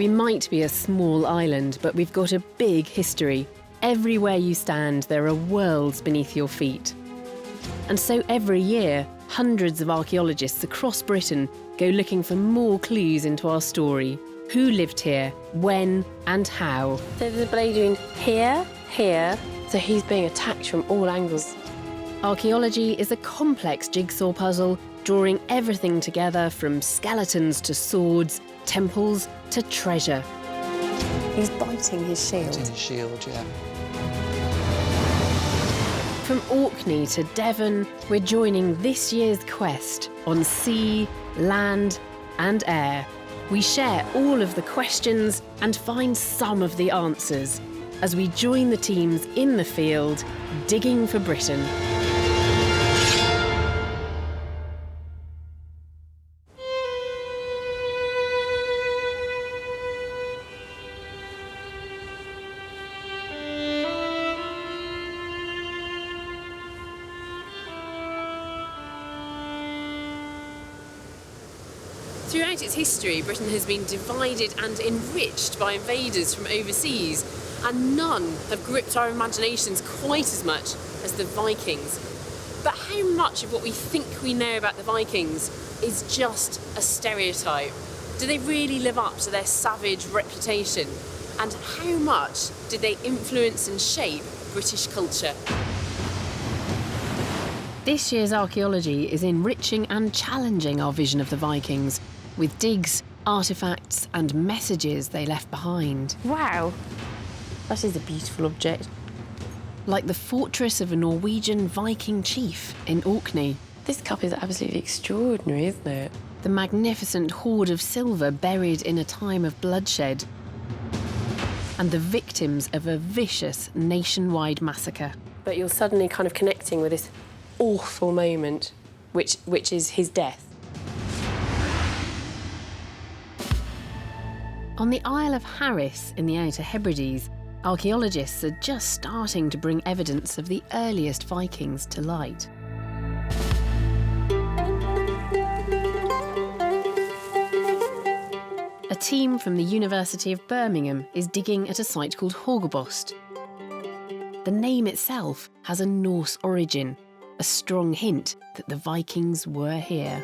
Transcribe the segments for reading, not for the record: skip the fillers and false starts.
We might be a small island, but we've got a big history. Everywhere you stand, there are worlds beneath your feet. And so every year, hundreds of archaeologists across Britain go looking for more clues into our story. Who lived here, when and how. So there's a blade doing here, here, so he's being attacked from all angles. Archaeology is a complex jigsaw puzzle, drawing everything together from skeletons to swords, temples to treasure. He's biting his shield. Biting his shield, yeah. From Orkney to Devon, we're joining this year's quest on sea, land and air. We share all of the questions and find some of the answers as we join the teams in the field, digging for Britain. Throughout its history, Britain has been divided and enriched by invaders from overseas, and none have gripped our imaginations quite as much as the Vikings. But how much of what we think we know about the Vikings is just a stereotype? Do they really live up to their savage reputation? And how much did they influence and shape British culture? This year's archaeology is enriching and challenging our vision of the Vikings, with digs, artefacts and messages they left behind. Wow, that is a beautiful object. Like the fortress of a Norwegian Viking chief in Orkney. This cup is absolutely extraordinary, isn't it? The magnificent hoard of silver buried in a time of bloodshed. And the victims of a vicious nationwide massacre. But you're suddenly kind of connecting with this awful moment, which is his death. On the Isle of Harris in the Outer Hebrides, archaeologists are just starting to bring evidence of the earliest Vikings to light. A team from the University of Birmingham is digging at a site called Horgabost. The name itself has a Norse origin, a strong hint that the Vikings were here.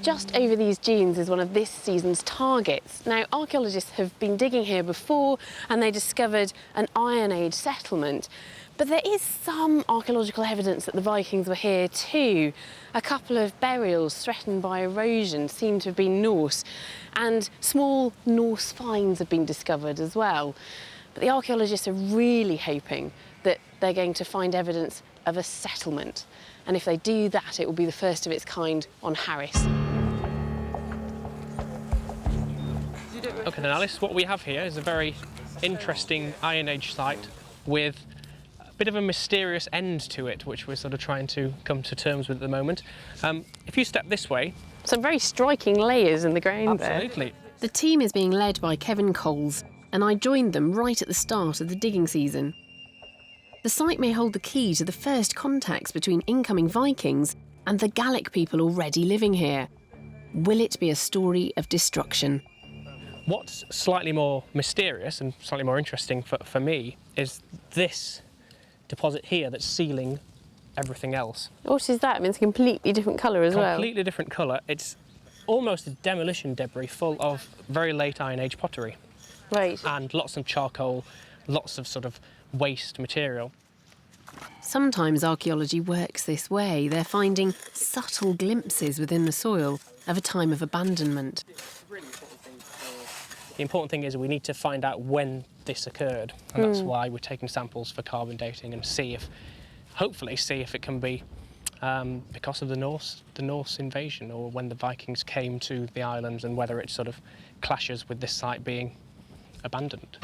Just over these dunes is one of this season's targets. Now, archaeologists have been digging here before and they discovered an Iron Age settlement. But there is some archaeological evidence that the Vikings were here too. A couple of burials threatened by erosion seem to have been Norse, and small Norse finds have been discovered as well. But the archaeologists are really hoping that they're going to find evidence of a settlement. And if they do that, it will be the first of its kind on Harris. OK then, Alice, what we have here is a very interesting Iron Age site with a bit of a mysterious end to it, which we're sort of trying to come to terms with at the moment. If you step this way... Some very striking layers in the ground there. Absolutely. The team is being led by Kevin Coles, and I joined them right at the start of the digging season. The site may hold the key to the first contacts between incoming Vikings and the Gallic people already living here. Will it be a story of destruction? What's slightly more mysterious and slightly more interesting for me is this deposit here that's sealing everything else. What is that? I mean, it's a completely different colour as well. Completely different colour. It's almost a demolition debris full of very late Iron Age pottery. Right. And lots of charcoal, lots of sort of waste material. Sometimes archaeology works this way. They're finding subtle glimpses within the soil of a time of abandonment. The important thing is we need to find out when this occurred, and that's why we're taking samples for carbon dating and hopefully see if it can be because of the Norse invasion, or when the Vikings came to the islands, and whether it sort of clashes with this site being abandoned.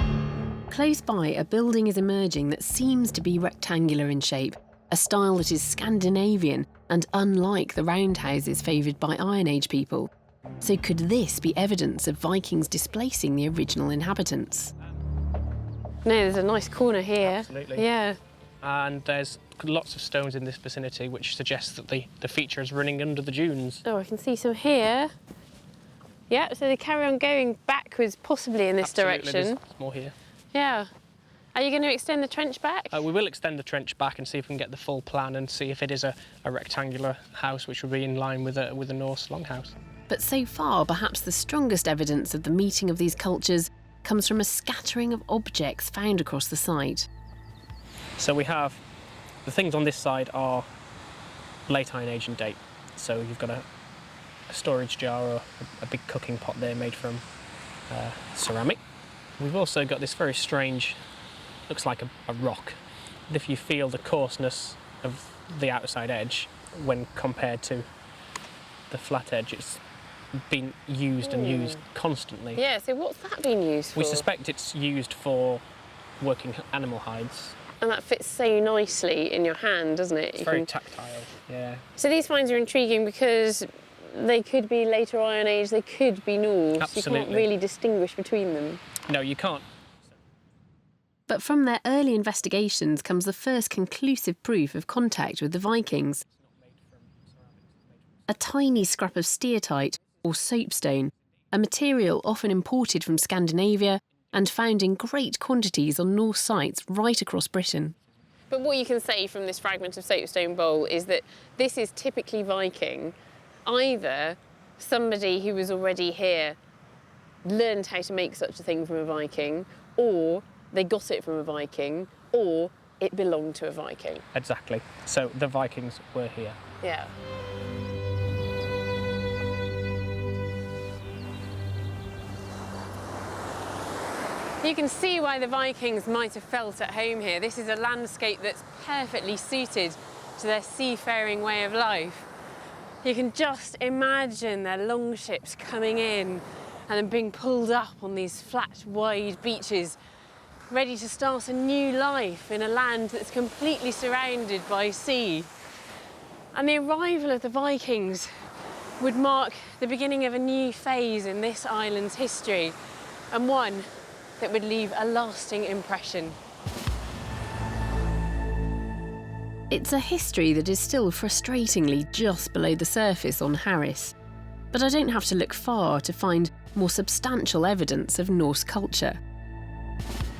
Close by, a building is emerging that seems to be rectangular in shape, a style that is Scandinavian and unlike the roundhouses favoured by Iron Age people. So could this be evidence of Vikings displacing the original inhabitants? No, there's a nice corner here. Absolutely. Yeah. and there's lots of stones in this vicinity which suggests that the feature is running under the dunes. Oh, I can see some here. Yeah, so they carry on going backwards, possibly in this Absolutely, direction. there's more here. Yeah. Are you going to extend the trench back? We will extend the trench back and see if we can get the full plan and see if it is a rectangular house which would be in line with a Norse longhouse. But so far, perhaps the strongest evidence of the meeting of these cultures comes from a scattering of objects found across the site. So we have, the things on this side are late Iron Age in date. So you've got a storage jar or a big cooking pot there made from ceramic. We've also got this very strange, looks like a rock. And if you feel the coarseness of the outside edge when compared to the flat edge, it's been used and used constantly. Yeah, so what's that been used for? We suspect it's used for working animal hides. And that fits so nicely in your hand, doesn't it? It's very tactile, yeah. So these finds are intriguing because they could be later Iron Age, they could be Norse. Absolutely. You can't really distinguish between them. No, you can't. But from their early investigations comes the first conclusive proof of contact with the Vikings. A tiny scrap of steatite, or soapstone, a material often imported from Scandinavia and found in great quantities on Norse sites right across Britain. But what you can say from this fragment of soapstone bowl is that this is typically Viking. Either somebody who was already here learned how to make such a thing from a Viking, or they got it from a Viking, or it belonged to a Viking. Exactly. So the Vikings were here. Yeah. You can see why the Vikings might have felt at home here. This is a landscape that's perfectly suited to their seafaring way of life. You can just imagine their longships coming in and then being pulled up on these flat, wide beaches, ready to start a new life in a land that's completely surrounded by sea. And the arrival of the Vikings would mark the beginning of a new phase in this island's history, and one that would leave a lasting impression. It's a history that is still frustratingly just below the surface on Harris. But I don't have to look far to find more substantial evidence of Norse culture.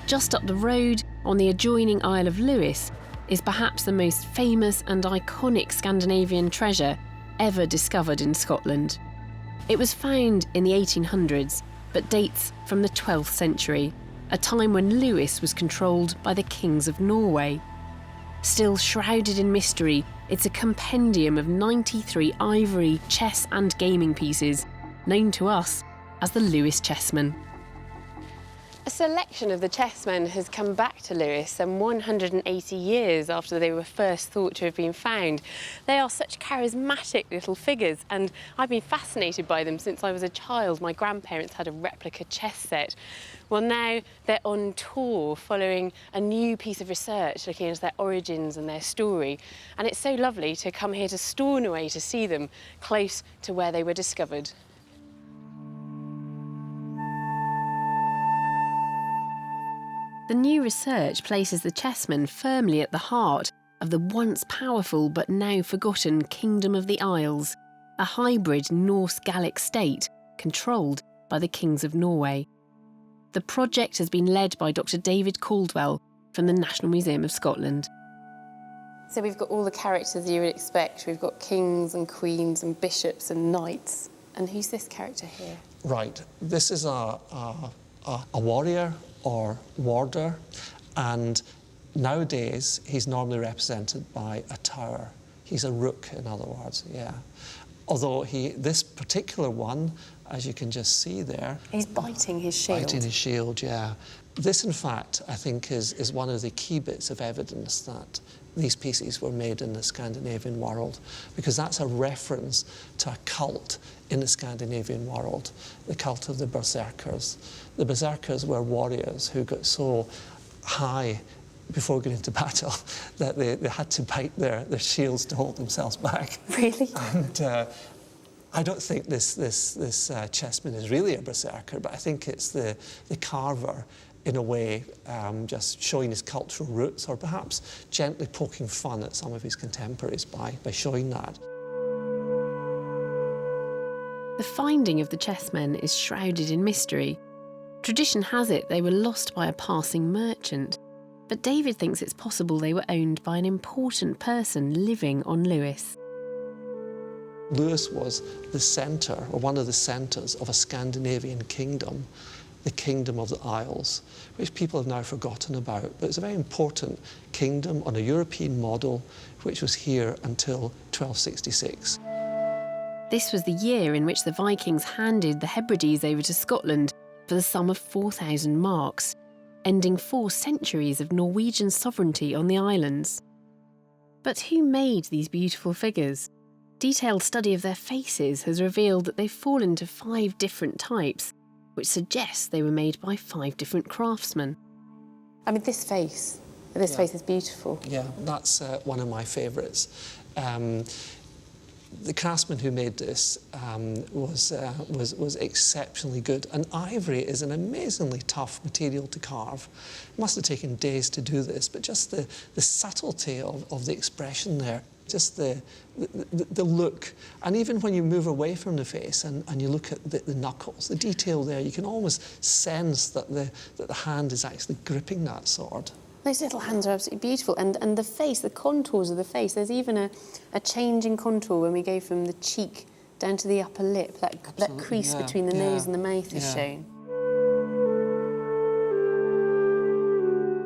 Just up the road, on the adjoining Isle of Lewis, is perhaps the most famous and iconic Scandinavian treasure ever discovered in Scotland. It was found in the 1800s, but dates from the 12th century, a time when Lewis was controlled by the kings of Norway. Still shrouded in mystery, it's a compendium of 93 ivory, chess and gaming pieces, known to us as the Lewis Chessmen. A selection of the chessmen has come back to Lewis some 180 years after they were first thought to have been found. They are such charismatic little figures, and I've been fascinated by them since I was a child. My grandparents had a replica chess set. Well, now they're on tour following a new piece of research looking into their origins and their story. And it's so lovely to come here to Stornoway to see them close to where they were discovered. The new research places the chessmen firmly at the heart of the once powerful but now forgotten Kingdom of the Isles, a hybrid Norse-Gallic state controlled by the kings of Norway. The project has been led by Dr. David Caldwell from the National Museum of Scotland. So we've got all the characters you would expect. We've got kings and queens and bishops and knights. And who's this character here? Right. This is a warrior or warder, and nowadays he's normally represented by a tower. He's a rook, in other words, yeah. Although this particular one, as you can just see there... He's biting his shield. Biting his shield, yeah. This, in fact, I think is one of the key bits of evidence that these pieces were made in the Scandinavian world, because that's a reference to a cult in the Scandinavian world, the cult of the Berserkers. The Berserkers were warriors who got so high before going into battle that they had to bite their shields to hold themselves back. Really? And I don't think this chessman is really a berserker, but I think it's the carver in a way, just showing his cultural roots, or perhaps gently poking fun at some of his contemporaries by showing that. The finding of the chessmen is shrouded in mystery. Tradition has it they were lost by a passing merchant, but David thinks it's possible they were owned by an important person living on Lewis. Lewis was the centre, or one of the centres, of a Scandinavian kingdom, the Kingdom of the Isles, which people have now forgotten about. But it's a very important kingdom on a European model, which was here until 1266. This was the year in which the Vikings handed the Hebrides over to Scotland for the sum of 4,000 marks, ending 4 centuries of Norwegian sovereignty on the islands. But who made these beautiful figures? Detailed study of their faces has revealed that they fall into 5 different types, which suggests they were made by 5 different craftsmen. I mean, this face is beautiful. Yeah, that's one of my favourites. The craftsman who made this was exceptionally good. And ivory is an amazingly tough material to carve. It must have taken days to do this, but just the subtlety of the expression there, just the look. And even when you move away from the face and you look at the knuckles, the detail there, you can almost sense that the hand is actually gripping that sword. Those little hands are absolutely beautiful. And the face, the contours of the face, there's even a change in contour when we go from the cheek down to the upper lip. That crease between the nose and the mouth is shown.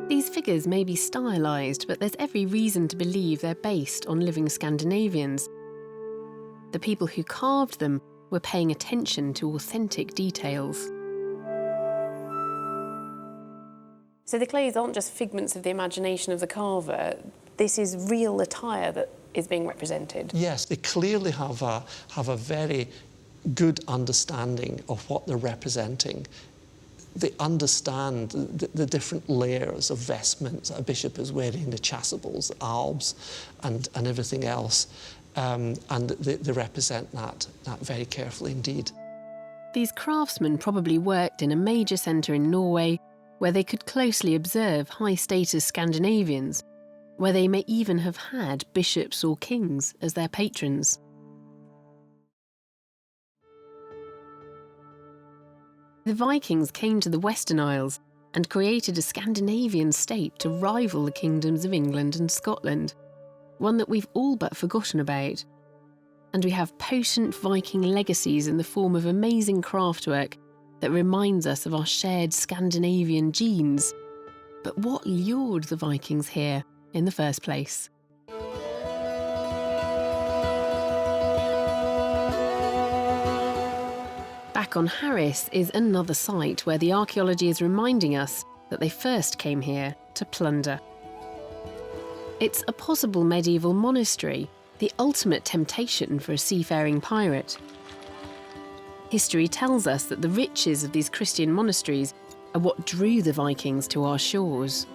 These figures may be stylised, but there's every reason to believe they're based on living Scandinavians. The people who carved them were paying attention to authentic details. So the clothes aren't just figments of the imagination of the carver. This is real attire that is being represented. Yes, they clearly have a very good understanding of what they're representing. They understand the different layers of vestments that a bishop is wearing, the chasubles, the albs, and everything else. And they represent that very carefully indeed. These craftsmen probably worked in a major centre in Norway, where they could closely observe high-status Scandinavians, where they may even have had bishops or kings as their patrons. The Vikings came to the Western Isles and created a Scandinavian state to rival the kingdoms of England and Scotland, one that we've all but forgotten about. And we have potent Viking legacies in the form of amazing craftwork that reminds us of our shared Scandinavian genes. But what lured the Vikings here in the first place? Back on Harris is another site where the archaeology is reminding us that they first came here to plunder. It's a possible medieval monastery, the ultimate temptation for a seafaring pirate. History tells us that the riches of these Christian monasteries are what drew the Vikings to our shores.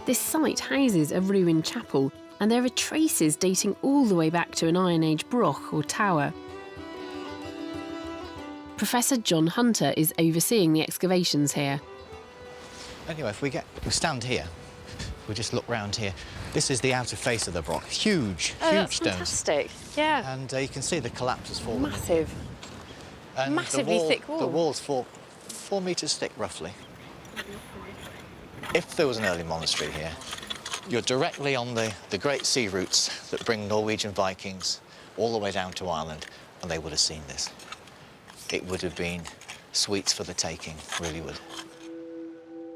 This site houses a ruined chapel, and there are traces dating all the way back to an Iron Age broch or tower. Professor John Hunter is overseeing the excavations here. Anyway, if we stand here, we just look round here. This is the outer face of the broch. Huge stones. Fantastic. Yeah. And you can see the collapse has fallen. Massive. And Massively thick wall. The wall's 4 metres thick, roughly. If there was an early monastery here, you're directly on the great sea routes that bring Norwegian Vikings all the way down to Ireland, and they would have seen this. It would have been sweets for the taking, really would.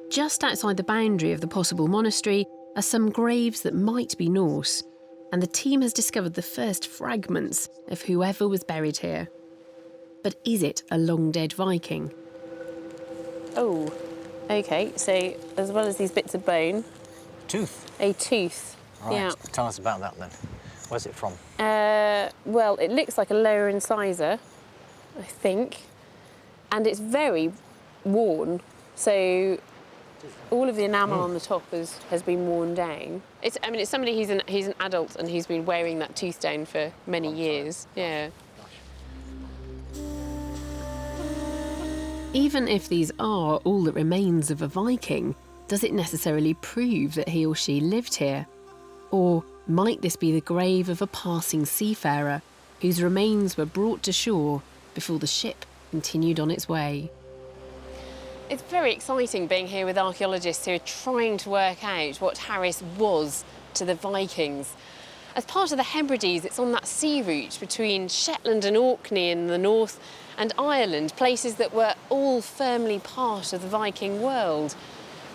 Just outside the boundary of the possible monastery are some graves that might be Norse, and the team has discovered the first fragments of whoever was buried here. But is it a long-dead Viking? Oh, OK, so as well as these bits of bone... Tooth. A tooth. Right. Yeah. Tell us about that then. Where's it from? Well, it looks like a lower incisor, I think, and it's very worn, so all of the enamel on the top has been worn down. It's somebody, he's an adult and he's been wearing that tooth down for many years. Yeah. Even if these are all that remains of a Viking, does it necessarily prove that he or she lived here? Or might this be the grave of a passing seafarer whose remains were brought to shore before the ship continued on its way? It's very exciting being here with archaeologists who are trying to work out what Harris was to the Vikings. As part of the Hebrides, it's on that sea route between Shetland and Orkney in the north and Ireland, places that were all firmly part of the Viking world.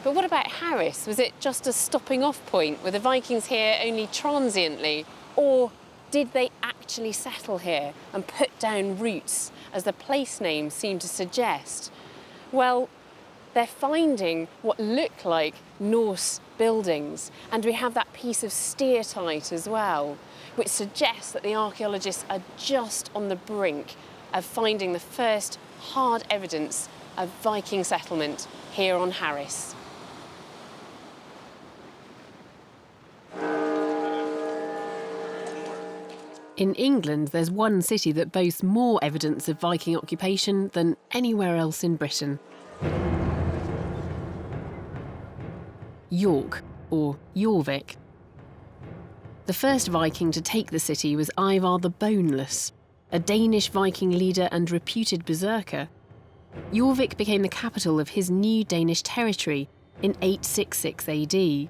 But what about Harris? Was it just a stopping off point? Were the Vikings here only transiently? Or did they actually settle here and put down roots, as the place names seem to suggest? Well, they're finding what look like Norse buildings, and we have that piece of steatite as well, which suggests that the archaeologists are just on the brink of finding the first hard evidence of Viking settlement here on Harris. In England, there's one city that boasts more evidence of Viking occupation than anywhere else in Britain. York, or Jorvik. The first Viking to take the city was Ivar the Boneless, a Danish Viking leader and reputed berserker. Jorvik became the capital of his new Danish territory in 866 AD.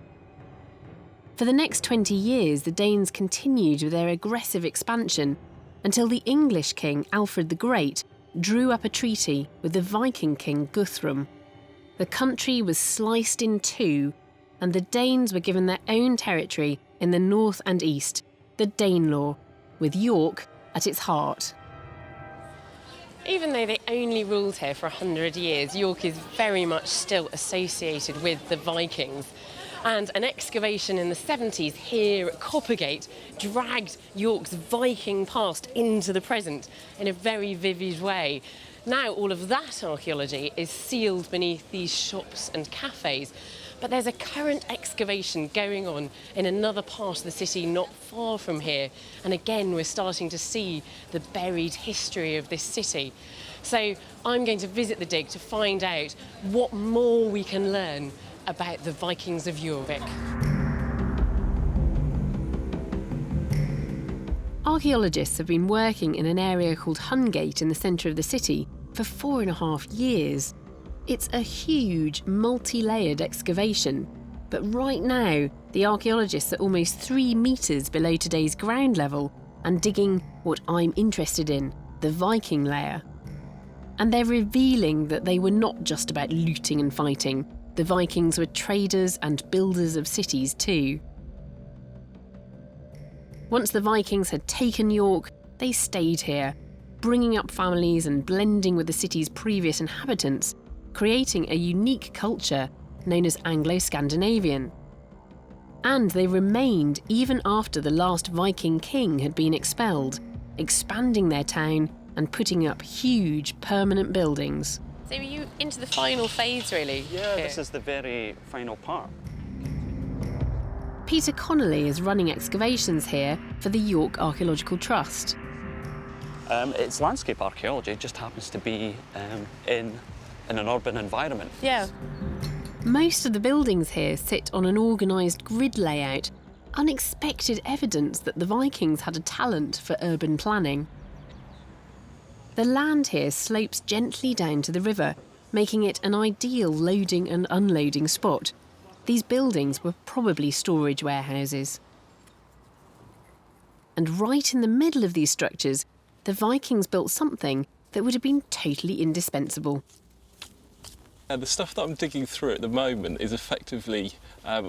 For the next 20 years, the Danes continued with their aggressive expansion until the English king, Alfred the Great, drew up a treaty with the Viking king, Guthrum. The country was sliced in two, and the Danes were given their own territory in the north and east, the Danelaw, with York at its heart. Even though they only ruled here for 100 years, York is very much still associated with the Vikings. And an excavation in the 70s here at Coppergate dragged York's Viking past into the present in a very vivid way. Now all of that archaeology is sealed beneath these shops and cafes. But there's a current excavation going on in another part of the city not far from here. And again, we're starting to see the buried history of this city. So I'm going to visit the dig to find out what more we can learn about the Vikings of Jorvik. Archaeologists have been working in an area called Hungate in the centre of the city for 4.5 years. It's a huge, multi-layered excavation, but right now the archaeologists are almost 3 metres below today's ground level and digging what I'm interested in, the Viking layer. And they're revealing that they were not just about looting and fighting. The Vikings were traders and builders of cities too. Once the Vikings had taken York, they stayed here, bringing up families and blending with the city's previous inhabitants, creating a unique culture known as Anglo-Scandinavian. And they remained even after the last Viking king had been expelled, expanding their town and putting up huge permanent buildings. So are you into the final phase, really? Yeah, this is the very final part. Peter Connolly is running excavations here for the York Archaeological Trust. It's landscape archaeology, it just happens to be in an urban environment. Yeah. Most of the buildings here sit on an organised grid layout, unexpected evidence that the Vikings had a talent for urban planning. The land here slopes gently down to the river, making it an ideal loading and unloading spot. These buildings were probably storage warehouses. And right in the middle of these structures, the Vikings built something that would have been totally indispensable. The stuff that I'm digging through at the moment is effectively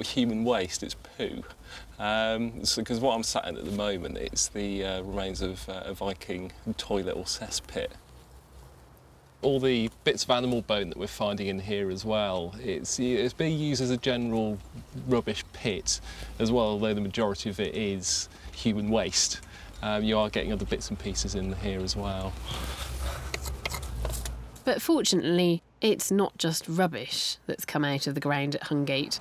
human waste, it's poo. Because what I'm sat in at the moment, it's the remains of a Viking toilet or cesspit. All the bits of animal bone that we're finding in here as well, it's being used as a general rubbish pit as well, although the majority of it is human waste. You are getting other bits and pieces in here as well. But fortunately, it's not just rubbish that's come out of the ground at Hungate.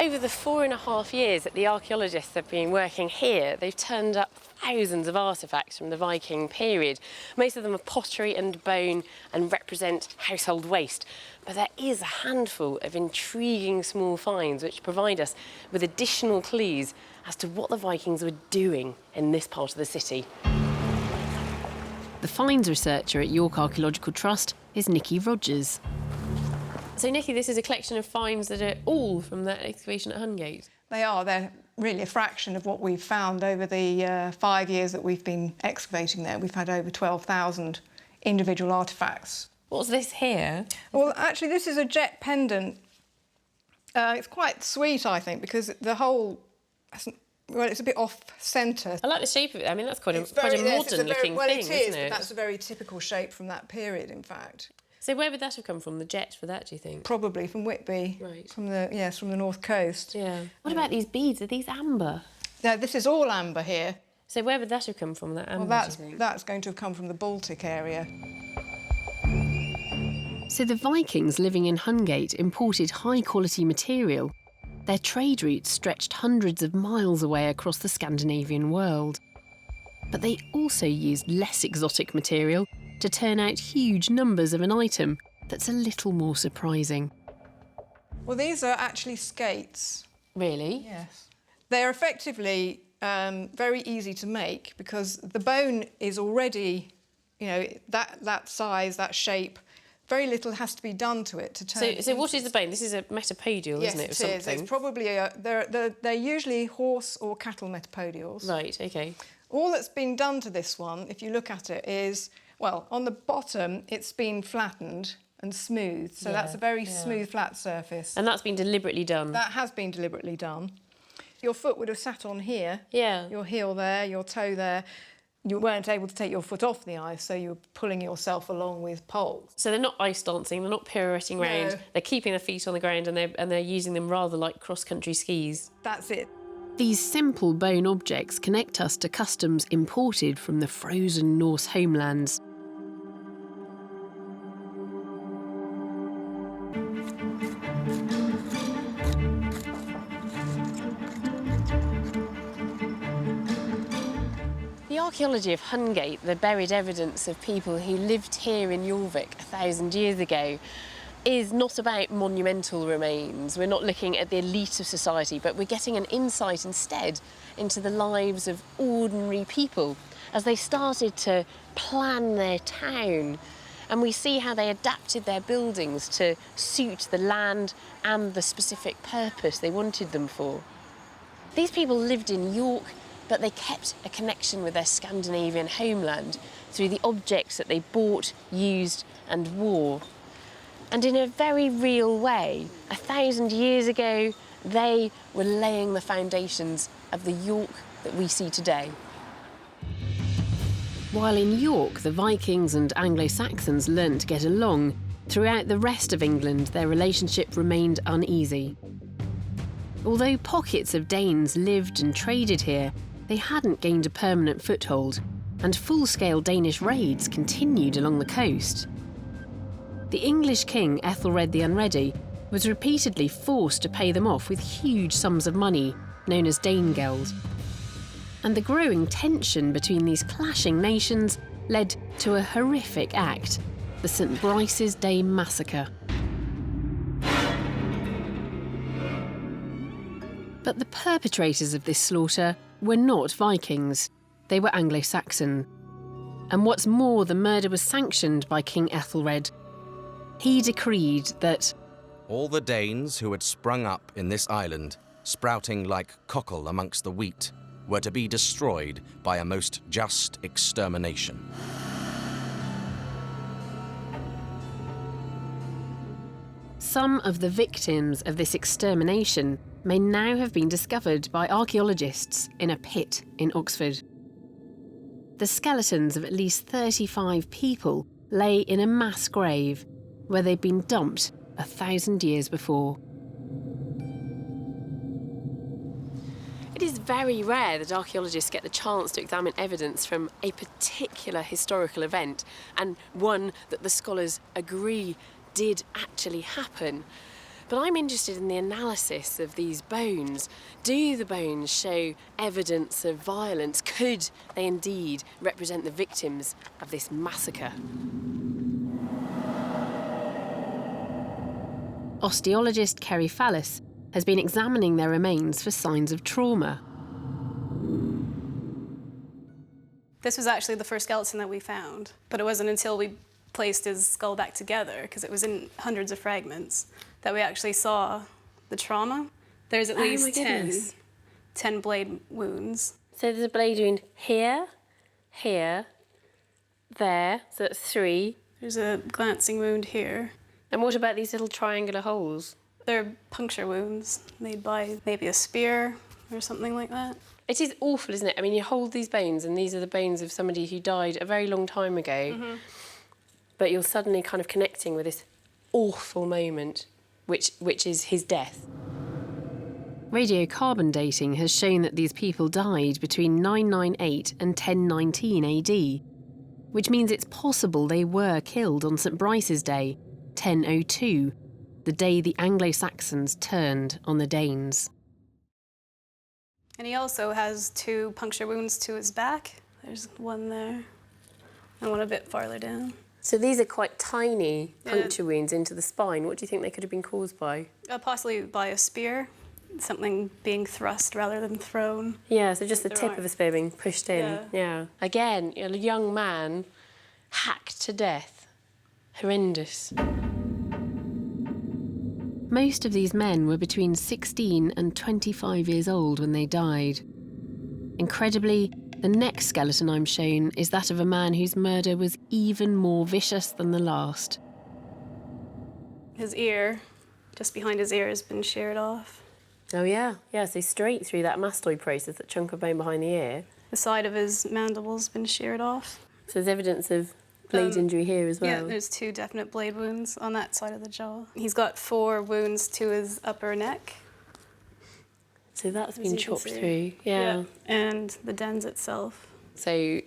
Over the 4.5 years that the archaeologists have been working here, they've turned up thousands of artefacts from the Viking period. Most of them are pottery and bone and represent household waste. But there is a handful of intriguing small finds which provide us with additional clues as to what the Vikings were doing in this part of the city. The finds researcher at York Archaeological Trust is Nikki Rogers. So, Nikki, this is a collection of finds that are all from that excavation at Hungate. They are. They're really a fraction of what we've found over the 5 years that we've been excavating there. We've had over 12,000 individual artefacts. What's this here? Well, actually, this is a jet pendant. It's quite sweet, I think, because the whole... Well, it's a bit off-centre. I like the shape of it. I mean, that's quite a modern-looking thing, isn't it? But that's a very typical shape from that period, in fact. So where would that have come from, the jet for that, do you think? Probably from Whitby. Right. From the north coast. Yeah. What about these beads? Are these amber? No, this is all amber here. So where would that have come from, that amber, Well, do you think? that's going to have come from the Baltic area. So the Vikings living in Hungate imported high-quality material. Their trade routes stretched hundreds of miles away across the Scandinavian world. But they also used less exotic material to turn out huge numbers of an item that's a little more surprising. Well, these are actually skates. Really? Yes. They're effectively very easy to make because the bone is already, that size, that shape. Very little has to be done to it to turn. So what is the bone? This is a metapodial, yes, isn't it? Yes, it is. It's probably they're usually horse or cattle metapodials. Right. Okay. All that's been done to this one, if you look at it, is on the bottom it's been flattened and smoothed, so that's a very smooth, flat surface. And that's been deliberately done. That has been deliberately done. Your foot would have sat on here. Yeah. Your heel there, your toe there. You weren't able to take your foot off the ice, so you were pulling yourself along with poles. So they're not ice dancing, they're not pirouetting around, No. They're keeping their feet on the ground and they're using them rather like cross-country skis. That's it. These simple bone objects connect us to customs imported from the frozen Norse homelands. The archaeology of Hungate, the buried evidence of people who lived here in Jorvik 1,000 years ago, is not about monumental remains. We're not looking at the elite of society, but we're getting an insight instead into the lives of ordinary people as they started to plan their town. And we see how they adapted their buildings to suit the land and the specific purpose they wanted them for. These people lived in York, but they kept a connection with their Scandinavian homeland through the objects that they bought, used and wore. And in a very real way, 1,000 years ago, they were laying the foundations of the York that we see today. While in York, the Vikings and Anglo-Saxons learnt to get along, throughout the rest of England, their relationship remained uneasy. Although pockets of Danes lived and traded here, they hadn't gained a permanent foothold, and full-scale Danish raids continued along the coast. The English king Ethelred the Unready was repeatedly forced to pay them off with huge sums of money, known as Danegeld. And the growing tension between these clashing nations led to a horrific act, the St. Brice's Day Massacre. But the perpetrators of this slaughter were not Vikings, they were Anglo-Saxon. And what's more, the murder was sanctioned by King Ethelred. He decreed that all the Danes who had sprung up in this island, sprouting like cockle amongst the wheat, were to be destroyed by a most just extermination. some of the victims of this extermination may now have been discovered by archaeologists in a pit in Oxford. The skeletons of at least 35 people lay in a mass grave where they'd been dumped 1,000 years before. It is very rare that archaeologists get the chance to examine evidence from a particular historical event, and one that the scholars agree did actually happen. But I'm interested in the analysis of these bones. Do the bones show evidence of violence? Could they indeed represent the victims of this massacre? Osteologist Kerry Fallis has been examining their remains for signs of trauma. This was actually the first skeleton that we found, but it wasn't until we placed his skull back together, because it was in hundreds of fragments, that we actually saw the trauma. There's at least 10 blade wounds. So there's a blade wound here, here, there, so that's 3. There's a glancing wound here. And what about these little triangular holes? They're puncture wounds made by maybe a spear or something like that. It is awful, isn't it? I mean, you hold these bones, and these are the bones of somebody who died a very long time ago, but you're suddenly kind of connecting with this awful moment, which is his death. Radiocarbon dating has shown that these people died between 998 and 1019 AD, which means it's possible they were killed on St Brice's Day, 1002, the day the Anglo-Saxons turned on the Danes. And he also has 2 puncture wounds to his back. There's one there and one a bit farther down. So these are quite tiny puncture wounds into the spine. What do you think they could have been caused by? Possibly by a spear, something being thrust rather than thrown. Yeah, so just the tip of the spear being pushed in. Yeah. Again, a young man hacked to death. Horrendous. Most of these men were between 16 and 25 years old when they died. Incredibly, the next skeleton I'm shown is that of a man whose murder was even more vicious than the last. His ear, just behind his ear, has been sheared off. Oh yeah, so straight through that mastoid process, that chunk of bone behind the ear. The side of his mandible's been sheared off. So there's evidence of blade injury here as well? Yeah, there's 2 definite blade wounds on that side of the jaw. He's got 4 wounds to his upper neck. So that's been chopped through, yeah. And the dens itself. So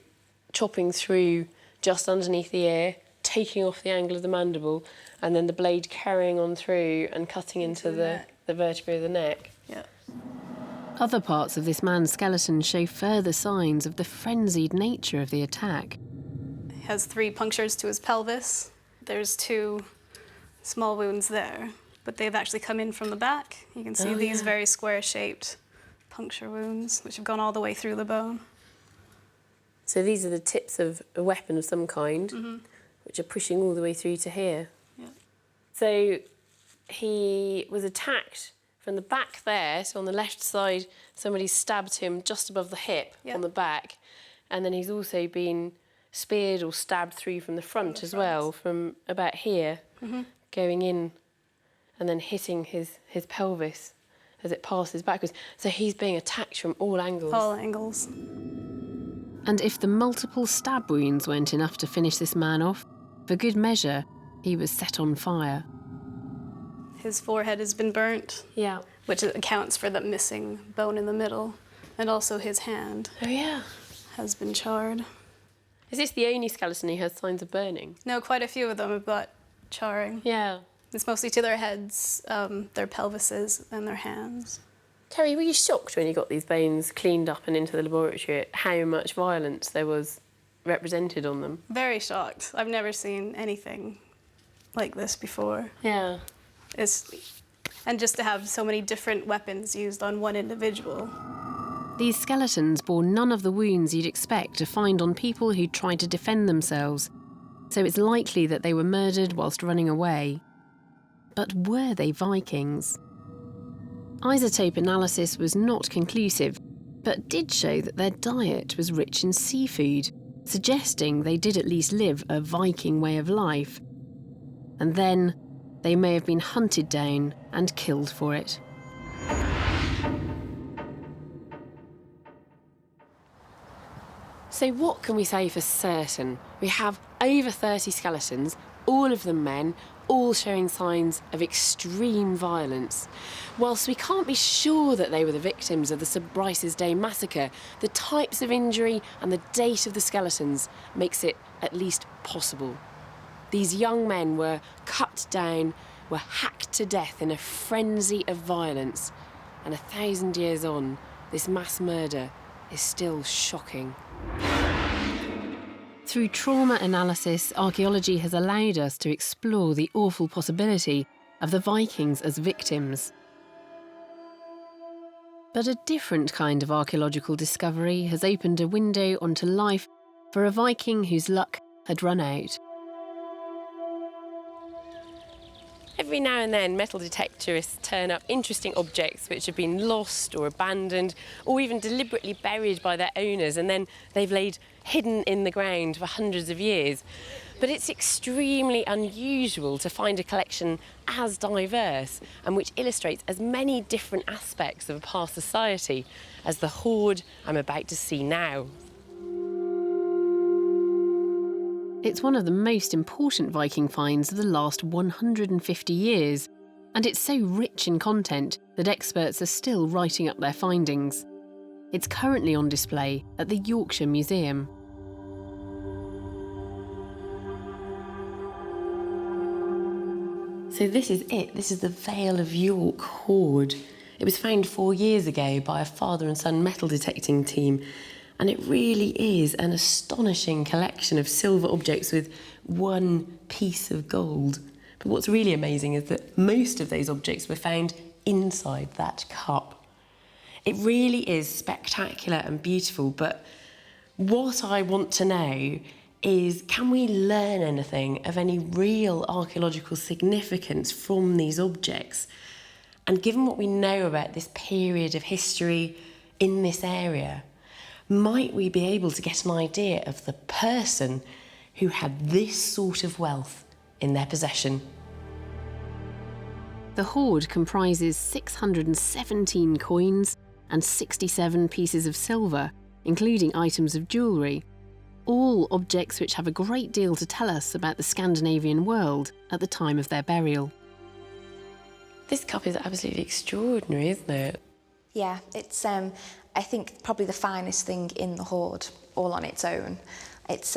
chopping through just underneath the ear, taking off the angle of the mandible, and then the blade carrying on through and cutting into the vertebrae of the neck. Yeah. Other parts of this man's skeleton show further signs of the frenzied nature of the attack. He has 3 punctures to his pelvis. There's 2 small wounds there, but they've actually come in from the back. You can see these very square-shaped puncture wounds, which have gone all the way through the bone. So these are the tips of a weapon of some kind, which are pushing all the way through to here. Yeah. So he was attacked from the back there, so on the left side, somebody stabbed him just above the hip on the back, and then he's also been speared or stabbed through from the front as well, from about here, going in and then hitting his pelvis as it passes backwards. So he's being attacked from all angles. All angles. And if the multiple stab wounds weren't enough to finish this man off, for good measure, he was set on fire. His forehead has been burnt, which accounts for the missing bone in the middle, and also his hand has been charred. Is this the only skeleton who has signs of burning? No, quite a few of them have got charring. Yeah. It's mostly to their heads, their pelvises, and their hands. Terry, were you shocked when you got these bones cleaned up and into the laboratory at how much violence there was represented on them? Very shocked. I've never seen anything like this before. Yeah. And just to have so many different weapons used on one individual. These skeletons bore none of the wounds you'd expect to find on people who tried to defend themselves, so it's likely that they were murdered whilst running away. But were they Vikings? Isotope analysis was not conclusive, but did show that their diet was rich in seafood, suggesting they did at least live a Viking way of life. And then they may have been hunted down and killed for it. So what can we say for certain? We have over 30 skeletons, all of them men, all showing signs of extreme violence. Whilst we can't be sure that they were the victims of the St Brice's Day massacre, the types of injury and the date of the skeletons makes it at least possible. These young men were cut down, were hacked to death in a frenzy of violence. And 1,000 years on, this mass murder is still shocking. Through trauma analysis, archaeology has allowed us to explore the awful possibility of the Vikings as victims. But a different kind of archaeological discovery has opened a window onto life for a Viking whose luck had run out. Every now and then, metal detectorists turn up interesting objects which have been lost or abandoned or even deliberately buried by their owners, and then they've laid hidden in the ground for hundreds of years. But it's extremely unusual to find a collection as diverse and which illustrates as many different aspects of a past society as the hoard I'm about to see now. It's one of the most important Viking finds of the last 150 years, and it's so rich in content that experts are still writing up their findings. It's currently on display at the Yorkshire Museum. So this is it. This is the Vale of York hoard. It was found 4 years ago by a father and son metal detecting team. And it really is an astonishing collection of silver objects with one piece of gold. But what's really amazing is that most of those objects were found inside that cup. It really is spectacular and beautiful, but what I want to know is, can we learn anything of any real archaeological significance from these objects? And given what we know about this period of history in this area, might we be able to get an idea of the person who had this sort of wealth in their possession? The hoard comprises 617 coins and 67 pieces of silver, including items of jewellery, all objects which have a great deal to tell us about the Scandinavian world at the time of their burial. This cup is absolutely extraordinary, isn't it? Yeah, it's I think probably the finest thing in the hoard, all on its own. It's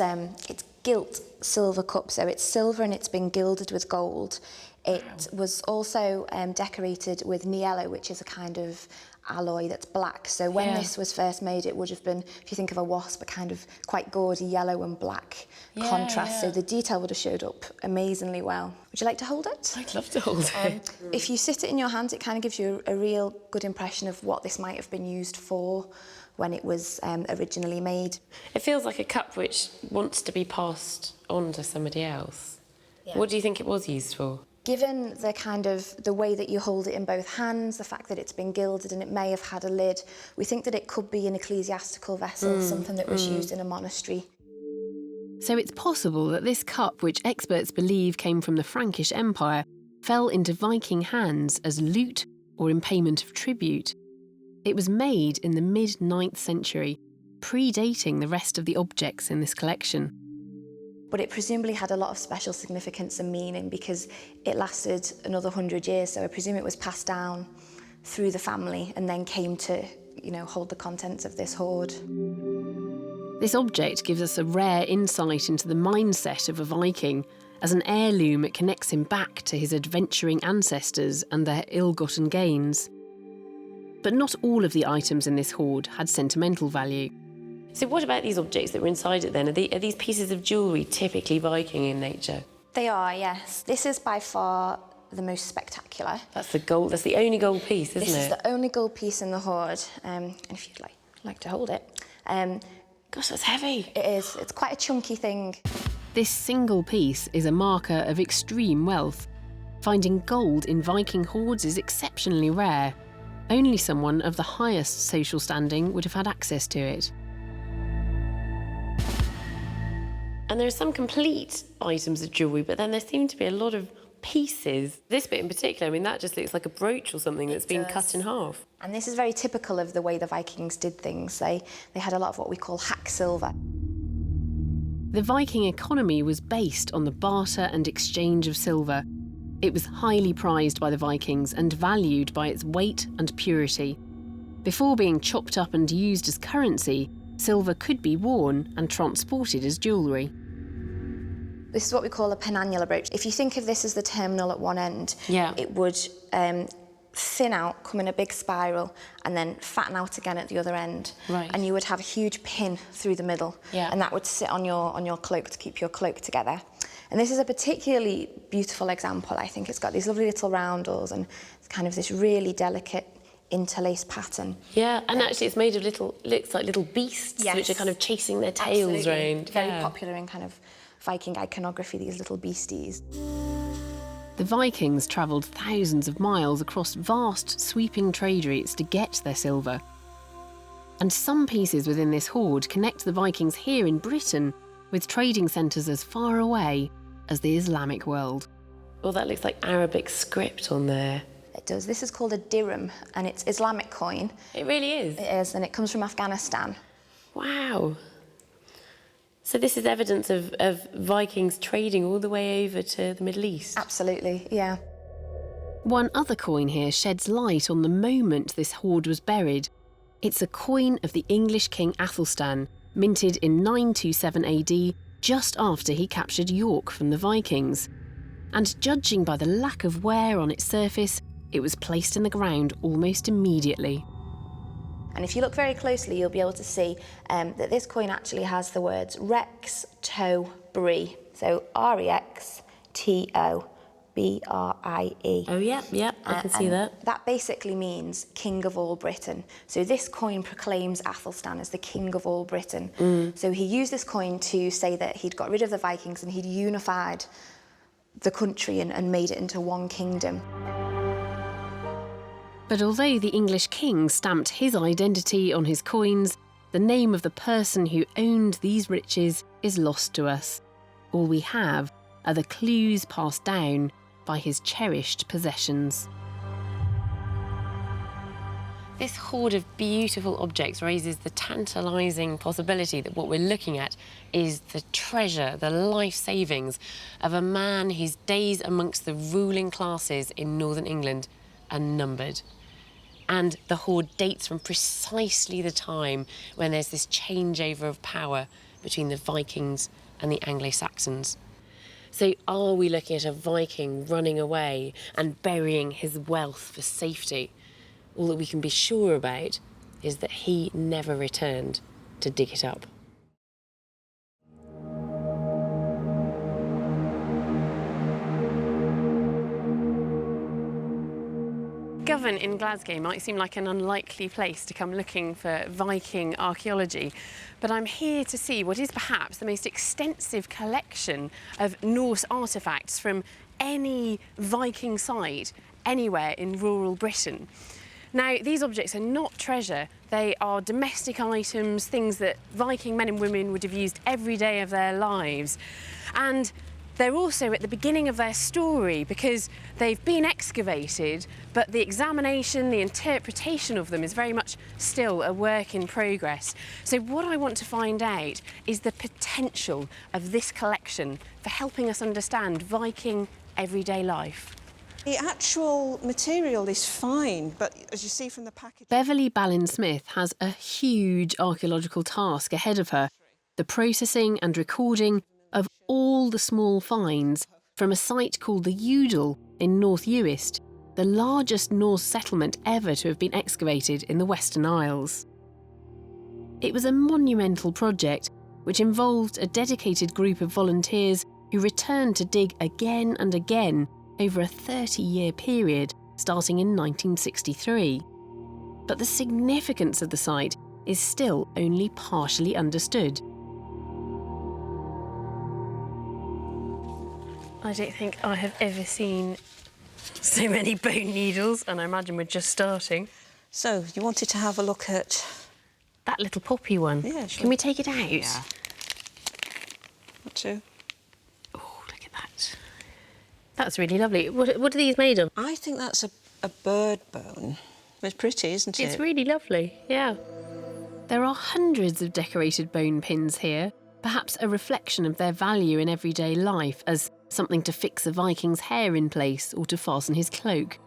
gilt silver cup, so it's silver and it's been gilded with gold. It was also decorated with niello, which is a kind of alloy that's black. So when this was first made, it would have been, if you think of a wasp, a kind of quite gaudy yellow and black contrast. So the detail would have showed up amazingly well. Would you like to hold it? I'd love to hold it. If you sit it in your hands, it kind of gives you a real good impression of what this might have been used for when it was originally made. It feels like a cup which wants to be passed on to somebody else. Yeah. What do you think it was used for? Given the kind of the way that you hold it in both hands, the fact that it's been gilded and it may have had a lid, we think that it could be an ecclesiastical vessel, something that was used in a monastery. So it's possible that this cup, which experts believe came from the Frankish Empire, fell into Viking hands as loot or in payment of tribute. It was made in the mid-9th century, predating the rest of the objects in this collection. But it presumably had a lot of special significance and meaning because it lasted another 100 years, so I presume it was passed down through the family and then came to, hold the contents of this hoard. This object gives us a rare insight into the mindset of a Viking. As an heirloom, it connects him back to his adventuring ancestors and their ill-gotten gains. But not all of the items in this hoard had sentimental value. So what about these objects that were inside it then? Are these pieces of jewellery typically Viking in nature? They are, yes. This is by far the most spectacular. That's the gold. That's the only gold piece, isn't it? This is the only gold piece in the hoard. And if you'd like to hold it. Gosh, that's heavy. It is. It's quite a chunky thing. This single piece is a marker of extreme wealth. Finding gold in Viking hoards is exceptionally rare. Only someone of the highest social standing would have had access to it. And there are some complete items of jewellery, but then there seem to be a lot of pieces. This bit in particular, that just looks like a brooch or something that's been cut in half. And this is very typical of the way the Vikings did things. They had a lot of what we call hack silver. The Viking economy was based on the barter and exchange of silver. It was highly prized by the Vikings and valued by its weight and purity. Before being chopped up and used as currency, silver could be worn and transported as jewellery. This is what we call a penannular brooch. If you think of this as the terminal at one end, Yeah. it would thin out, come in a big spiral, and then fatten out again at the other end. Right. And you would have a huge pin through the middle, Yeah. and that would sit on your cloak to keep your cloak together. And this is a particularly beautiful example, I think. It's got these lovely little roundels and it's kind of this really delicate interlaced pattern. Yeah, and actually it's made of looks like little beasts, Yes. which are kind of chasing their tails Absolutely. around. Very Yeah. popular in kind of Viking iconography, these little beasties. The Vikings travelled thousands of miles across vast, sweeping trade routes to get their silver. And some pieces within this hoard connect the Vikings here in Britain with trading centres as far away as the Islamic world. Oh, that looks like Arabic script on there. It does. This is called a dirham, and it's Islamic coin. It really is. It is, and it comes from Afghanistan. Wow. So this is evidence of Vikings trading all the way over to the Middle East? Absolutely, yeah. One other coin here sheds light on the moment this hoard was buried. It's a coin of the English King Athelstan, minted in 927 AD, just after he captured York from the Vikings. And judging by the lack of wear on its surface, it was placed in the ground almost immediately. And if you look very closely, you'll be able to see that this coin actually has the words Rex, To, Brie. So R-E-X-T-O-B-R-I-E. Oh, yeah, I can see that. That basically means King of all Britain. So this coin proclaims Athelstan as the King of all Britain. So he used this coin to say that he'd got rid of the Vikings and he'd unified the country and made it into one kingdom. But although the English king stamped his identity on his coins, the name of the person who owned these riches is lost to us. All we have are the clues passed down by his cherished possessions. This hoard of beautiful objects raises the tantalising possibility that what we're looking at is the treasure, the life savings of a man whose days amongst the ruling classes in northern England are numbered. And the hoard dates from precisely the time when there's this changeover of power between the Vikings and the Anglo-Saxons. So are we looking at a Viking running away and burying his wealth for safety? All that we can be sure about is that he never returned to dig it up. Govan in Glasgow might seem like an unlikely place to come looking for Viking archaeology, but I'm here to see what is perhaps the most extensive collection of Norse artefacts from any Viking site anywhere in rural Britain. Now, these objects are not treasure, they are domestic items, things that Viking men and women would have used every day of their lives. And they're also at the beginning of their story because they've been excavated, but the examination, the interpretation of them is very much still a work in progress. So what I want to find out is the potential of this collection for helping us understand Viking everyday life. The actual material is fine, but as you see from the package... Beverly Ballin-Smith has a huge archaeological task ahead of her, the processing and recording of all the small finds from a site called the Udal in North Uist, the largest Norse settlement ever to have been excavated in the Western Isles. It was a monumental project which involved a dedicated group of volunteers who returned to dig again and again over a 30-year period starting in 1963. But the significance of the site is still only partially understood. I don't think I have ever seen so many bone needles, and I imagine we're just starting. So, you wanted to have a look at... that little poppy one? Yeah, sure. Can we take it out? Yeah. Want to? Oh, look at that. That's really lovely. What are these made of? I think that's a bird bone. It's pretty, isn't it? It's really lovely, yeah. There are hundreds of decorated bone pins here, perhaps a reflection of their value in everyday life as something to fix a Viking's hair in place or to fasten his cloak.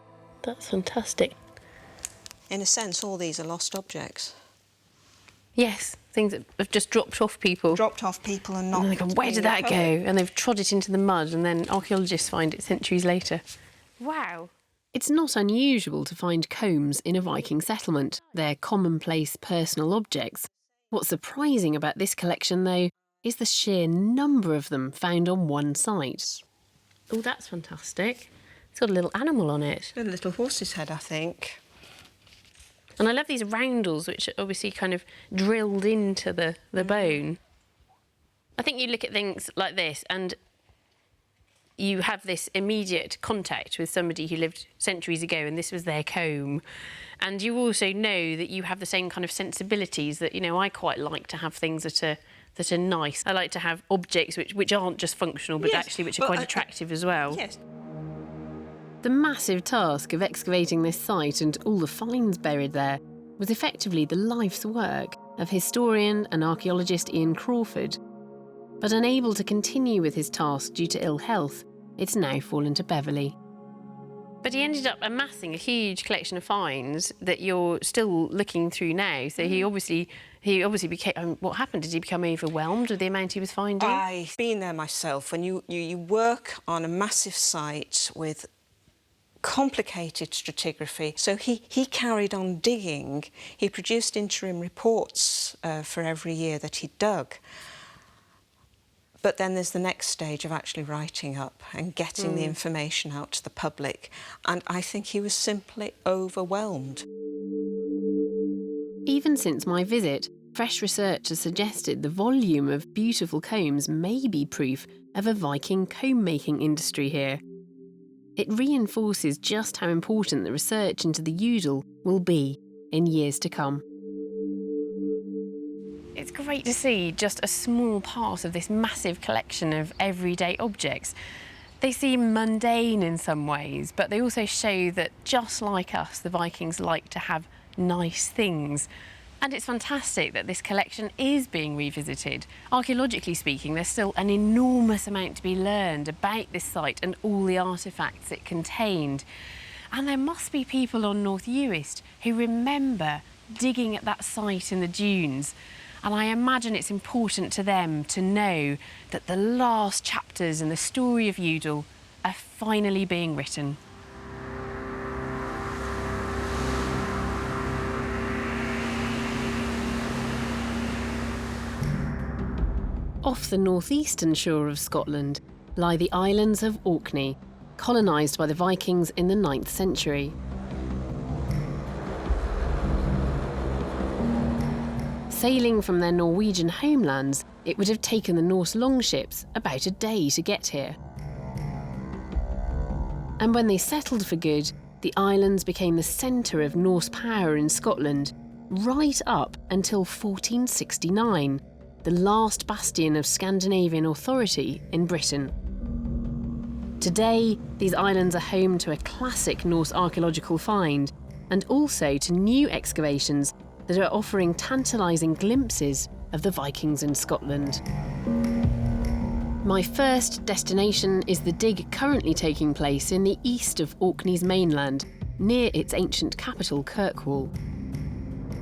That's fantastic. In a sense, all these are lost objects. Yes, things that have just dropped off people. Dropped off people and not... And they go, where did that go? And they've trod it into the mud, and then archaeologists find it centuries later. Wow. It's not unusual to find combs in a Viking settlement. They're commonplace personal objects. What's surprising about this collection, though, is the sheer number of them found on one site. Oh, that's fantastic. It's got a little animal on it. A little horse's head, I think. And I love these roundels, which are obviously kind of drilled into the bone. I think you look at things like this and you have this immediate contact with somebody who lived centuries ago and this was their comb. And you also know that you have the same kind of sensibilities that, you know, I quite like to have things that are nice. I like to have objects which aren't just functional, but actually which are quite attractive as well. Yes. The massive task of excavating this site and all the finds buried there was effectively the life's work of historian and archaeologist Ian Crawford. But unable to continue with his task due to ill health, it's now fallen to Beverley. But he ended up amassing a huge collection of finds that you're still looking through now. So he obviously became... what happened? Did he become overwhelmed with the amount he was finding? I've been there myself. When you work on a massive site with complicated stratigraphy. So he carried on digging. He produced interim reports for every year that he dug. But then there's the next stage of actually writing up and getting the information out to the public. And I think he was simply overwhelmed. Even since my visit, fresh research has suggested the volume of beautiful combs may be proof of a Viking comb-making industry here. It reinforces just how important the research into the Udal will be in years to come. It's great to see just a small part of this massive collection of everyday objects. They seem mundane in some ways, but they also show that just like us, the Vikings like to have nice things. And it's fantastic that this collection is being revisited. Archaeologically speaking, there's still an enormous amount to be learned about this site and all the artefacts it contained. And there must be people on North Uist who remember digging at that site in the dunes. And I imagine it's important to them to know that the last chapters in the story of Udal are finally being written. Off the northeastern shore of Scotland lie the islands of Orkney, colonised by the Vikings in the 9th century. Sailing from their Norwegian homelands, it would have taken the Norse longships about a day to get here. And when they settled for good, the islands became the centre of Norse power in Scotland, right up until 1469, the last bastion of Scandinavian authority in Britain. Today, these islands are home to a classic Norse archaeological find, and also to new excavations that are offering tantalising glimpses of the Vikings in Scotland. My first destination is the dig currently taking place in the east of Orkney's mainland, near its ancient capital, Kirkwall.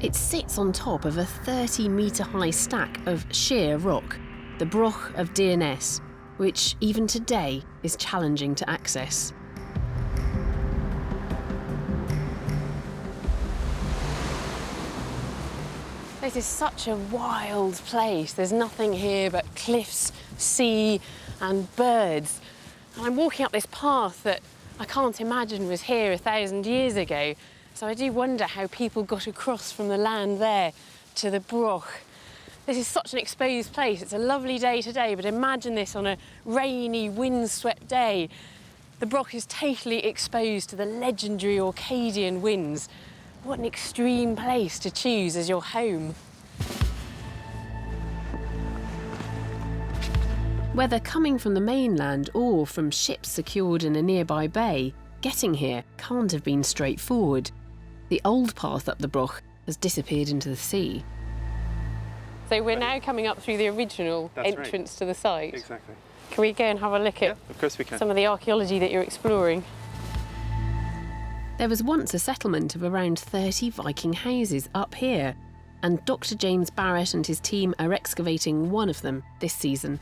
It sits on top of a 30-metre-high stack of sheer rock, the Broch of Dearness, which even today is challenging to access. This is such a wild place. There's nothing here but cliffs, sea and birds. And I'm walking up this path that I can't imagine was here 1,000 years ago. So I do wonder how people got across from the land there to the Broch. This is such an exposed place. It's a lovely day today, but imagine this on a rainy, windswept day. The Broch is totally exposed to the legendary Orcadian winds. What an extreme place to choose as your home. Whether coming from the mainland or from ships secured in a nearby bay, getting here can't have been straightforward. The old path up the Broch has disappeared into the sea. So we're now coming up through the original entrance to the site. Exactly. Can we go and have a look at of course we can. Some of the archaeology that you're exploring? There was once a settlement of around 30 Viking houses up here, and Dr. James Barrett and his team are excavating one of them this season.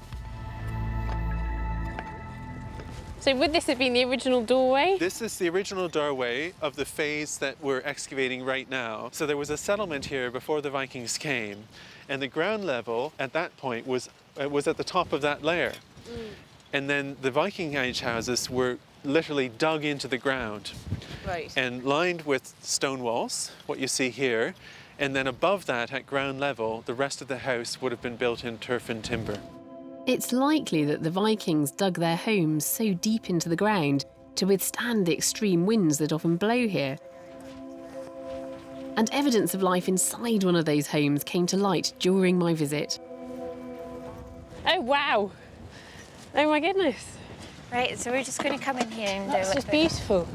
So would this have been the original doorway? This is the original doorway of the phase that we're excavating right now. So there was a settlement here before the Vikings came, and the ground level at that point was at the top of that layer. And then the Viking Age houses were literally dug into the ground. Right. And lined with stone walls, what you see here, and then above that at ground level, the rest of the house would have been built in turf and timber. It's likely that the Vikings dug their homes so deep into the ground to withstand the extreme winds that often blow here. And evidence of life inside one of those homes came to light during my visit. Oh, wow. Oh, my goodness. Right, so we're just going to come in here and That's just beautiful.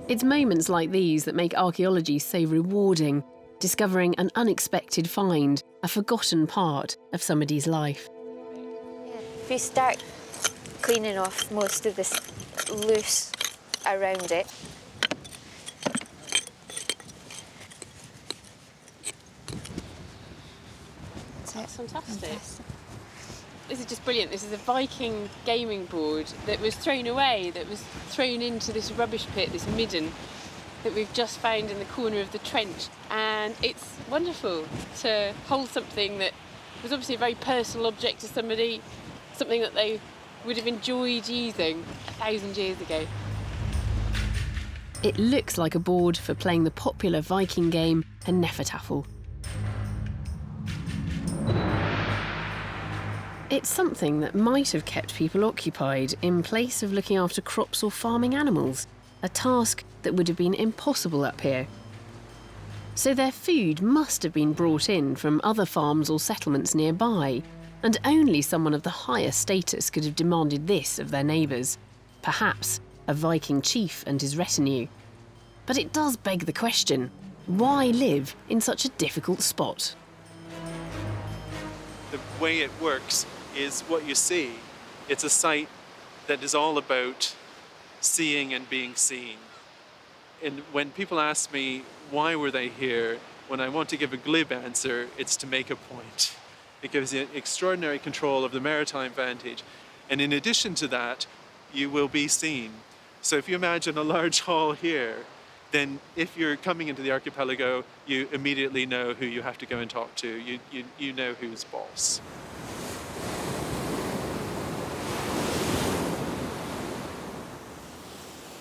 It's moments like these that make archaeology so rewarding, discovering an unexpected find, a forgotten part of somebody's life. If you start cleaning off most of this loose around it. That's fantastic. This is just brilliant. This is a Viking gaming board that was thrown away, that was thrown into this rubbish pit, this midden, that we've just found in the corner of the trench. And it's wonderful to hold something that was obviously a very personal object to somebody, something that they would have enjoyed using 1,000 years ago. It looks like a board for playing the popular Viking game, Nefertafel. It's something that might have kept people occupied in place of looking after crops or farming animals, a task that would have been impossible up here. So their food must have been brought in from other farms or settlements nearby, and only someone of the higher status could have demanded this of their neighbours, perhaps a Viking chief and his retinue. But it does beg the question, why live in such a difficult spot? The way it works is what you see. It's a site that is all about seeing and being seen. And when people ask me why were they here, when I want to give a glib answer, it's to make a point. It gives you extraordinary control of the maritime vantage. And in addition to that, you will be seen. So if you imagine a large hall here, then if you're coming into the archipelago, you immediately know who you have to go and talk to. You know who's boss.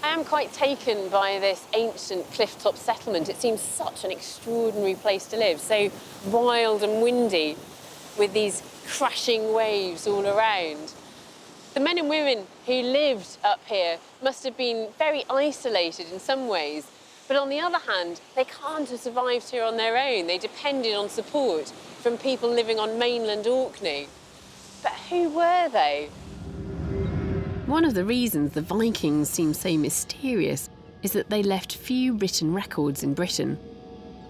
I am quite taken by this ancient cliff-top settlement. It seems such an extraordinary place to live, so wild and windy, with these crashing waves all around. The men and women who lived up here must have been very isolated in some ways, but on the other hand, they can't have survived here on their own. They depended on support from people living on mainland Orkney. But who were they? One of the reasons the Vikings seem so mysterious is that they left few written records in Britain.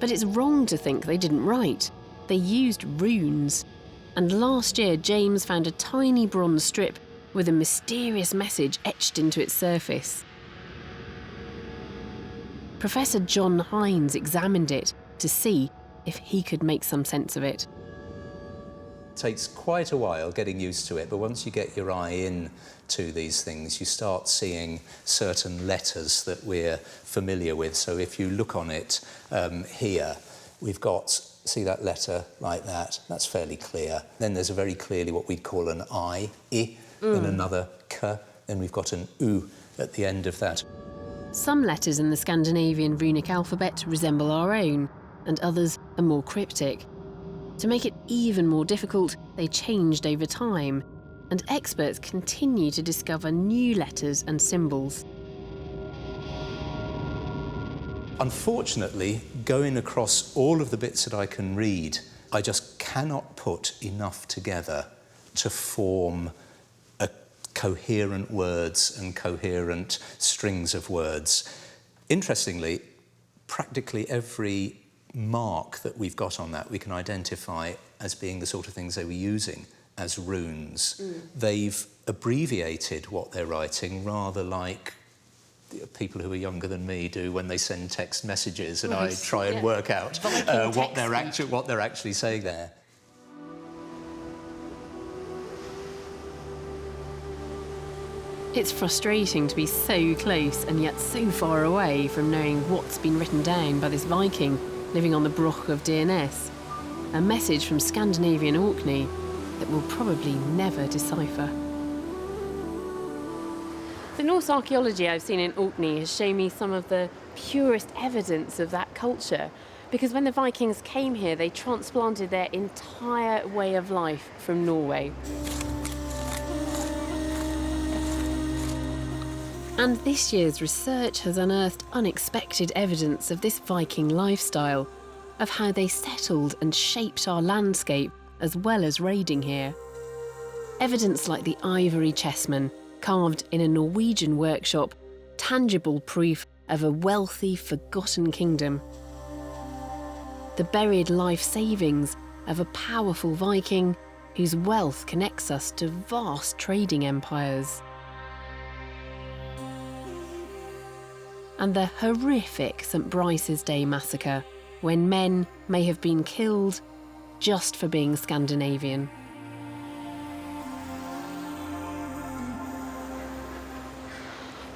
But it's wrong to think they didn't write. They used runes. And last year, James found a tiny bronze strip with a mysterious message etched into its surface. Professor John Hines examined it to see if he could make some sense of it. Takes quite a while getting used to it, but once you get your eye in to these things, you start seeing certain letters that we're familiar with. So if you look on it here, we've got, see that letter like that? That's fairly clear. Then there's a very clearly what we'd call an I, and another K, then we've got an U at the end of that. Some letters in the Scandinavian runic alphabet resemble our own, and others are more cryptic. To make it even more difficult, they changed over time, and experts continue to discover new letters and symbols. Unfortunately, going across all of the bits that I can read, I just cannot put enough together to form coherent words and coherent strings of words. Interestingly, practically every mark that we've got on that we can identify as being the sort of things they were using as runes. They've abbreviated what they're writing rather like people who are younger than me do when they send text messages, and Right, I try and yeah. work out Viking what they're actually saying there. It's frustrating to be so close and yet so far away from knowing what's been written down by this Viking living on the Broch of Dyrness. A message from Scandinavian Orkney that we'll probably never decipher. The Norse archaeology I've seen in Orkney has shown me some of the purest evidence of that culture, because when the Vikings came here, they transplanted their entire way of life from Norway. And this year's research has unearthed unexpected evidence of this Viking lifestyle, of how they settled and shaped our landscape as well as raiding here. Evidence like the ivory chessmen, carved in a Norwegian workshop, tangible proof of a wealthy, forgotten kingdom. The buried life savings of a powerful Viking whose wealth connects us to vast trading empires. And the horrific St. Brice's Day massacre, when men may have been killed just for being Scandinavian.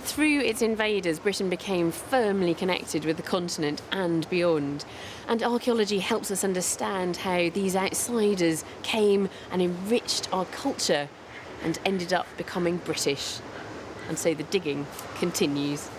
Through its invaders, Britain became firmly connected with the continent and beyond. And archaeology helps us understand how these outsiders came and enriched our culture and ended up becoming British. And so the digging continues.